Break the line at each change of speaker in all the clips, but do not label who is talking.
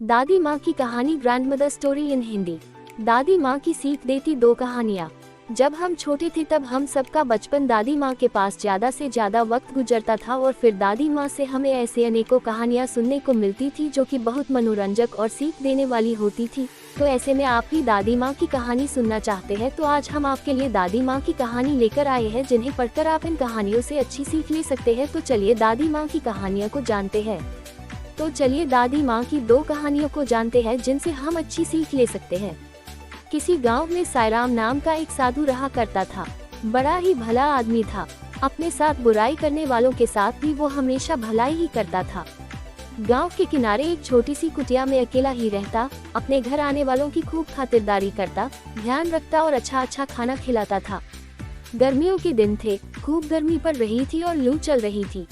दादी माँ की कहानी, ग्रैंडमदर स्टोरी इन हिंदी। दादी माँ की सीख देती दो कहानियाँ। जब हम छोटे थे तब हम सबका बचपन दादी माँ के पास ज़्यादा से ज़्यादा वक्त गुजरता था और फिर दादी माँ से हमें ऐसे अनेकों कहानियाँ सुनने को मिलती थी जो कि बहुत मनोरंजक और सीख देने वाली होती थी। तो ऐसे में आप भी दादी माँ की कहानी सुनना चाहते हैं तो आज हम आपके लिए दादी माँ की कहानी लेकर आए हैं, जिन्हें पढ़कर आप इन कहानियों से अच्छी सीख ले सकते हैं। तो चलिए दादी माँ की कहानियों को जानते हैं। तो चलिए दादी माँ की दो कहानियों को जानते हैं जिनसे हम अच्छी सीख ले सकते हैं। किसी गांव में साईराम नाम का एक साधु रहा करता था। बड़ा ही भला आदमी था। अपने साथ बुराई करने वालों के साथ भी वो हमेशा भलाई ही करता था। गांव के किनारे एक छोटी सी कुटिया में अकेला ही रहता, अपने घर आने वालों की खूब खातिरदारी करता, ध्यान रखता और अच्छा खाना खिलाता था। गर्मियों के दिन थे, खूब गर्मी पड़ रही थी और लू चल रही थी।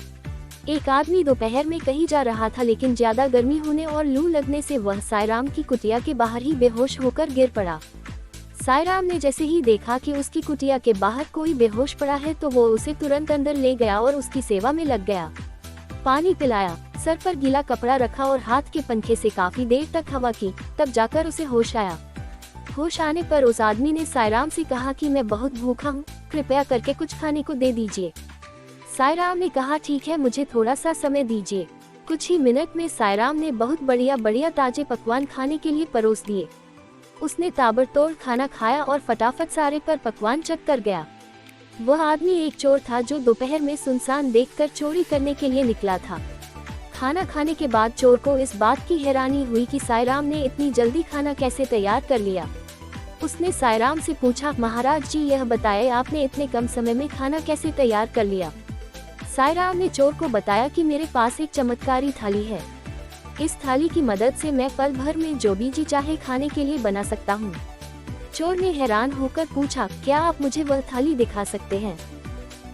एक आदमी दोपहर में कहीं जा रहा था, लेकिन ज्यादा गर्मी होने और लू लगने से वह साईराम की कुटिया के बाहर ही बेहोश होकर गिर पड़ा। साईराम ने जैसे ही देखा कि उसकी कुटिया के बाहर कोई बेहोश पड़ा है तो वो उसे तुरंत अंदर ले गया और उसकी सेवा में लग गया। पानी पिलाया, सर पर गीला कपड़ा रखा और हाथ के पंखे से काफी देर तक हवा की, तब जाकर उसे होश आया। होश आने पर उस आदमी ने साईराम से कहा कि मैं बहुत भूखा हूँ, कृपया करके कुछ खाने को दे दीजिए। साईराम ने कहा ठीक है, मुझे थोड़ा सा समय दीजिए। कुछ ही मिनट में साईराम ने बहुत बढ़िया ताजे पकवान खाने के लिए परोस दिए। उसने ताबड़तोड़ खाना खाया और फटाफट सारे पर पकवान चख कर गया। वह आदमी एक चोर था जो दोपहर में सुनसान देखकर चोरी करने के लिए निकला था। खाना खाने के बाद चोर को इस बात की हैरानी हुई कि साईराम ने इतनी जल्दी खाना कैसे तैयार कर लिया। उसने साईराम से पूछा, महाराज जी यह बताएं आपने इतने कम समय में खाना कैसे तैयार कर लिया। साईराम ने चोर को बताया कि मेरे पास एक चमत्कारी थाली है। इस थाली की मदद से मैं पल भर में जो भी जी चाहे खाने के लिए बना सकता हूँ। चोर ने हैरान होकर पूछा, क्या आप मुझे वह थाली दिखा सकते हैं?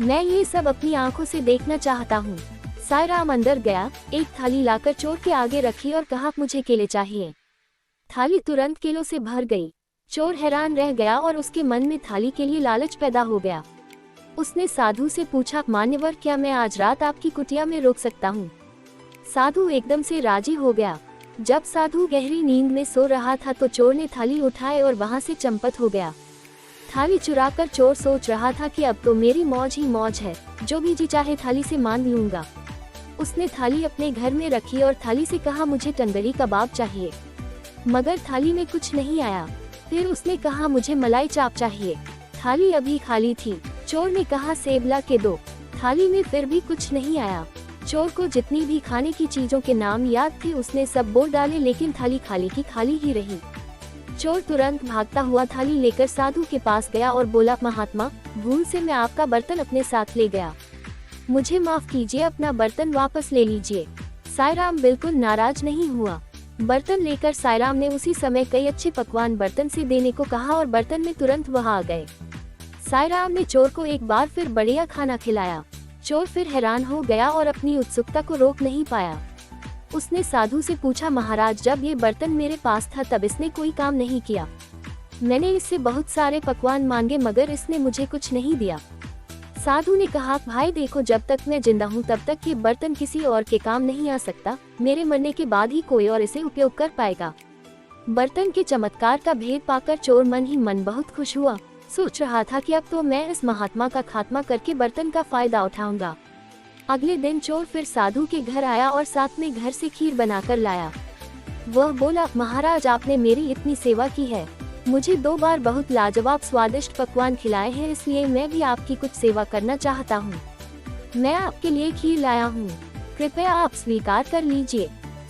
मैं ये सब अपनी आंखों से देखना चाहता हूँ। साईराम अंदर गया, एक थाली लाकर चोर के आगे रखी और कहा, मुझे केले चाहिए। थाली तुरंत केलों से भर गई। चोर हैरान रह गया और उसके मन में थाली के लिए लालच पैदा हो गया। उसने साधु से पूछा, मान्यवर क्या मैं आज रात आपकी कुटिया में रुक सकता हूँ? साधु एकदम से राजी हो गया। जब साधु गहरी नींद में सो रहा था तो चोर ने थाली उठाई और वहाँ से चंपत हो गया। थाली चुराकर चोर सोच रहा था कि अब तो मेरी मौज ही मौज है, जो भी जी चाहे थाली से मान लूंगा। उसने थाली अपने घर में रखी और थाली से कहा, मुझे टंगड़ी कबाब चाहिए। मगर थाली में कुछ नहीं आया। फिर उसने कहा, मुझे मलाई चाप चाहिए। थाली अभी खाली थी। चोर ने कहा, सेब ला के दो। थाली में फिर भी कुछ नहीं आया। चोर को जितनी भी खाने की चीजों के नाम याद थे उसने सब बोल डाले, लेकिन थाली खाली की खाली ही रही। चोर तुरंत भागता हुआ थाली लेकर साधु के पास गया और बोला, महात्मा भूल से मैं आपका बर्तन अपने साथ ले गया, मुझे माफ कीजिए, अपना बर्तन वापस ले लीजिए। साईराम बिल्कुल नाराज नहीं हुआ। बर्तन लेकर साईराम ने उसी समय कई अच्छे पकवान बर्तन से देने को कहा और बर्तन में तुरंत वह आ गए। साईराम ने चोर को एक बार फिर बढ़िया खाना खिलाया। चोर फिर हैरान हो गया और अपनी उत्सुकता को रोक नहीं पाया। उसने साधु से पूछा, महाराज जब ये बर्तन मेरे पास था तब इसने कोई काम नहीं किया। मैंने इससे बहुत सारे पकवान मांगे मगर इसने मुझे कुछ नहीं दिया। साधु ने कहा, भाई देखो, जब तक मैं जिंदा हूँ तब तक ये बर्तन किसी और के काम नहीं आ सकता। मेरे मरने के बाद ही कोई और इसे उपयोग कर पाएगा। बर्तन के चमत्कार का भेद पाकर चोर मन ही मन बहुत खुश हुआ। सोच रहा था कि अब तो मैं इस महात्मा का खात्मा करके बर्तन का फायदा उठाऊंगा। अगले दिन चोर फिर साधु के घर आया और साथ में घर से खीर बनाकर लाया। वह बोला, महाराज आपने मेरी इतनी सेवा की है, मुझे 2 बार बहुत लाजवाब स्वादिष्ट पकवान खिलाए हैं, इसलिए मैं भी आपकी कुछ सेवा करना चाहता हूँ। मैं आपके लिए खीर लाया हूँ, कृपया आप स्वीकार कर लीजिए।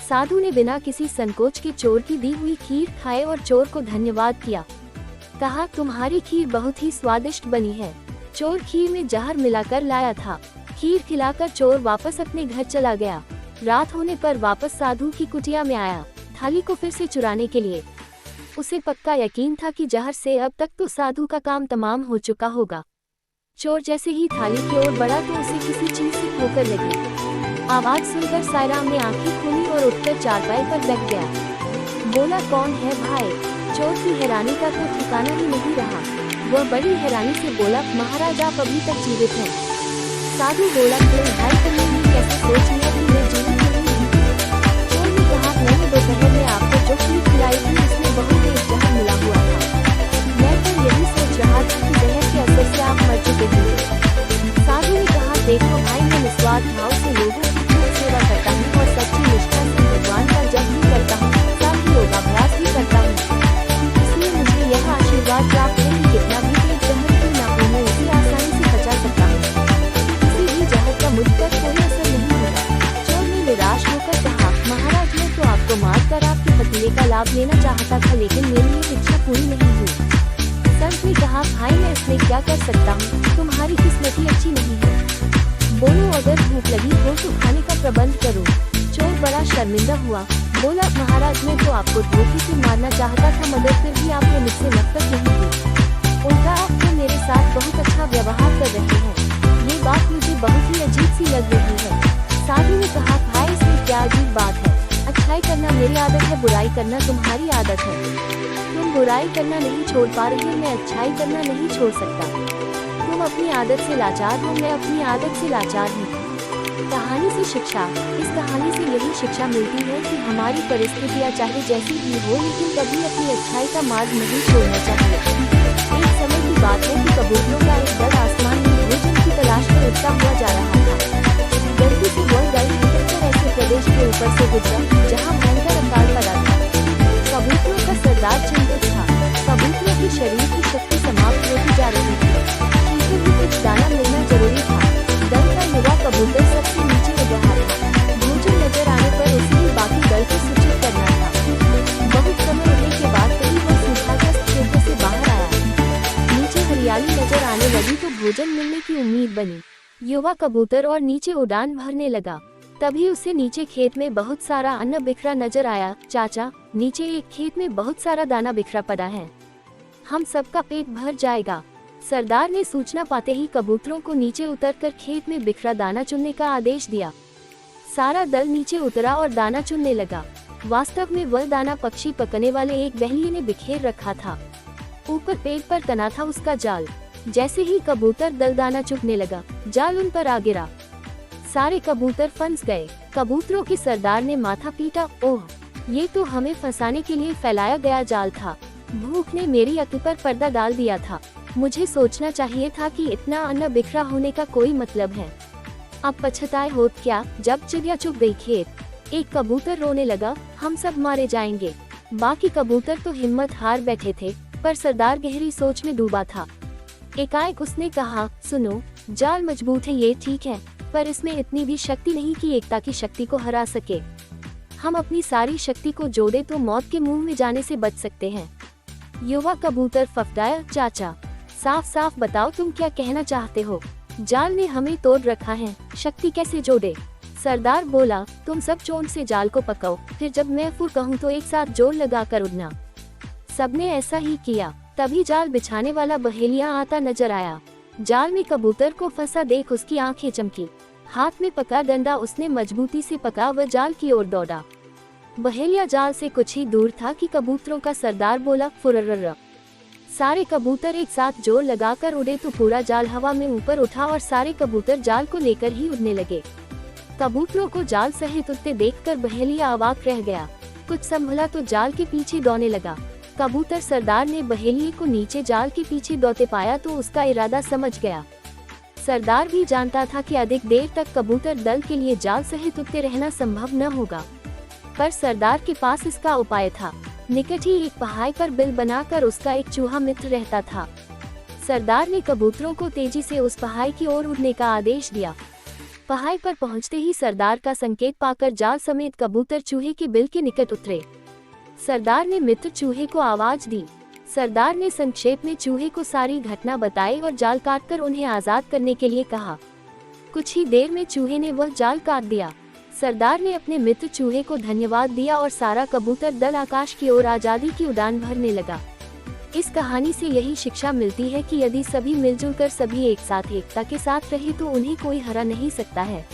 साधु ने बिना किसी संकोच के चोर की दी हुई खीर खाए और चोर को धन्यवाद किया। कहा, तुम्हारी खीर बहुत ही स्वादिष्ट बनी है। चोर खीर में जहर मिलाकर लाया था। खीर खिलाकर चोर वापस अपने घर चला गया। रात होने पर वापस साधु की कुटिया में आया, थाली को फिर से चुराने के लिए। उसे पक्का यकीन था कि जहर से अब तक तो साधु का काम तमाम हो चुका होगा। चोर जैसे ही थाली की ओर बढ़ा तो उसे किसी चीज से ठोकर लगी। आवाज सुनकर साईराम ने आंखें खोली और उठकर चारपाई पर बैठ गया। बोला, कौन है भाई? चोर की हैरानी का तो ठिकाना ही नहीं रहा। वह बड़ी हैरानी से बोला, महाराज आप अभी तक जीवित हैं। साधु बोला, भाई तुमने कैसे सोच लिया कि मैं जीवित नहीं हूँ? चोर ने कहा, मैंने दोपहर में कर आपके पतीले का लाभ लेना चाहता था, लेकिन मेरी ये इच्छा पूरी नहीं हुई। संत ने कहा, भाई मैं इसमें क्या कर सकता हूँ, तुम्हारी किस्मत ही अच्छी नहीं है। बोलो, अगर भूख लगी हो तो खाने का प्रबंध करो। चोर बड़ा शर्मिंदा हुआ, बोला, महाराज मैं तो आपको धोखे से मारना चाहता था, मगर फिर भी आपने मुझसे नफरत नहीं की। उल्टा आप तो मेरे साथ बहुत अच्छा व्यवहार कर रहे हैं। ये बात मुझे बहुत ही अजीब सी लग रही है। साधु ने कहा, भाई इसमें क्या अजीब बात है, अच्छाई करना मेरी आदत है, बुराई करना तुम्हारी आदत है। तुम बुराई करना नहीं छोड़ पा रहे, मैं अच्छाई करना नहीं छोड़ सकता। तुम अपनी आदत से लाचार हो, मैं अपनी आदत से लाचार हूँ। कहानी से शिक्षा। इस कहानी से यही शिक्षा मिलती है कि हमारी परिस्थितियाँ चाहे जैसी भी हो, लेकिन कभी अपनी अच्छाई का मार्ग नहीं छोड़ना चाहिए। एक समय की बात है कि कबूतरों का एक दल आसमान में भोजन की तलाश में उड़ता हुआ जा रहा था। गलती से वह दल निकलकर ऐसे प्रदेश के ऊपर से गुजरा जहाँ भयंकर अकाल पड़ा था। कबूतरों का सरदार चिंतित था। कबूतरों के शरीर की शक्ति समाप्त होती जा रही थी। शीघ्र ही कुछ दाना मिलना जरूरी था। दल का युवा कबूतर सबसे नीचे उड़ रहा था। भोजन नजर आने पर उसे ही बाकी दल को सूचित करना था। बहुत समय उड़ने के बाद कहीं वह सूखाग्रस्त क्षेत्र से बाहर आया। नीचे हरियाली नजर आने लगी तो भोजन मिलने की उम्मीद बनी। युवा कबूतर और नीचे उड़ान भरने लगा। तभी उसे नीचे खेत में बहुत सारा अन्न बिखरा नजर आया। चाचा, नीचे एक खेत में बहुत सारा दाना बिखरा पड़ा है, हम सबका पेट भर जाएगा। सरदार ने सूचना पाते ही कबूतरों को नीचे उतरकर खेत में बिखरा दाना चुनने का आदेश दिया। सारा दल नीचे उतरा और दाना चुनने लगा। वास्तव में वह दाना पक्षी पकने वाले एक बहेलिये ने बिखेर रखा था। ऊपर पेड़ पर तना था उसका जाल। जैसे ही कबूतर दल दाना चुगने लगा, जाल उन पर आ गिरा। सारे कबूतर फंस गए। कबूतरों के सरदार ने माथा पीटा, ओह, ये तो हमें फंसाने के लिए फैलाया गया जाल था। भूख ने मेरी अक्ल पर पर्दा डाल दिया था। मुझे सोचना चाहिए था कि इतना अन्न बिखरा होने का कोई मतलब है। अब पछताए होत क्या, जब चिड़िया चुग गई खेत। एक कबूतर रोने लगा, हम सब मारे जाएंगे। बाकी कबूतर तो हिम्मत हार बैठे थे, पर सरदार गहरी सोच में डूबा था। एकाएक उसने कहा, सुनो, जाल मजबूत है ये ठीक है, पर इसमें इतनी भी शक्ति नहीं कि एकता की शक्ति को हरा सके। हम अपनी सारी शक्ति को जोड़े तो मौत के मुंह में जाने से बच सकते हैं। युवा कबूतर फफड़ाया, चाचा साफ साफ बताओ तुम क्या कहना चाहते हो। जाल ने हमें तोड़ रखा है, शक्ति कैसे जोड़े। सरदार बोला, तुम सब चोंच से जाल को पकाओ, फिर जब मैं फुर कहूँ तो एक साथ जोर लगा कर उड़ना। सबने ऐसा ही किया। तभी जाल बिछाने वाला बहेलिया आता नजर आया। जाल में कबूतर को फंसा देख उसकी आंखें चमकी। हाथ में पका डंडा उसने मजबूती से पका व जाल की ओर दौड़ा। बहेलिया जाल से कुछ ही दूर था कि कबूतरों का सरदार बोला, फुर्रर्र। सारे कबूतर एक साथ जोर लगाकर उड़े तो पूरा जाल हवा में ऊपर उठा और सारे कबूतर जाल को लेकर ही उड़ने लगे। कबूतरों को जाल सहित उड़ते देखकर बहेलिया अवाक रह गया। कुछ संभला तो जाल के पीछे दौड़ने लगा। कबूतर सरदार ने बहेलिये को नीचे जाल के पीछे दौड़ते पाया तो उसका इरादा समझ गया। सरदार भी जानता था कि अधिक देर तक कबूतर दल के लिए जाल सहित उड़ते रहना संभव न होगा, पर सरदार के पास इसका उपाय था। निकट ही एक पहाड़ पर बिल बनाकर उसका एक चूहा मित्र रहता था। सरदार ने कबूतरों को तेजी से उस पहाड़ की ओर उड़ने का आदेश दिया। पहाड़ पर पहुंचते ही सरदार का संकेत पाकर जाल समेत कबूतर चूहे के बिल के निकट उतरे। सरदार ने मित्र चूहे को आवाज दी। सरदार ने संक्षेप में चूहे को सारी घटना बताई और जाल काटकर उन्हें आजाद करने के लिए कहा। कुछ ही देर में चूहे ने वह जाल काट दिया। सरदार ने अपने मित्र चूहे को धन्यवाद दिया और सारा कबूतर दल आकाश की ओर आजादी की उड़ान भरने लगा। इस कहानी से यही शिक्षा मिलती है कि यदि सभी मिलजुल कर सभी एक साथ एकता के साथ रहे तो उन्हें कोई हरा नहीं सकता है।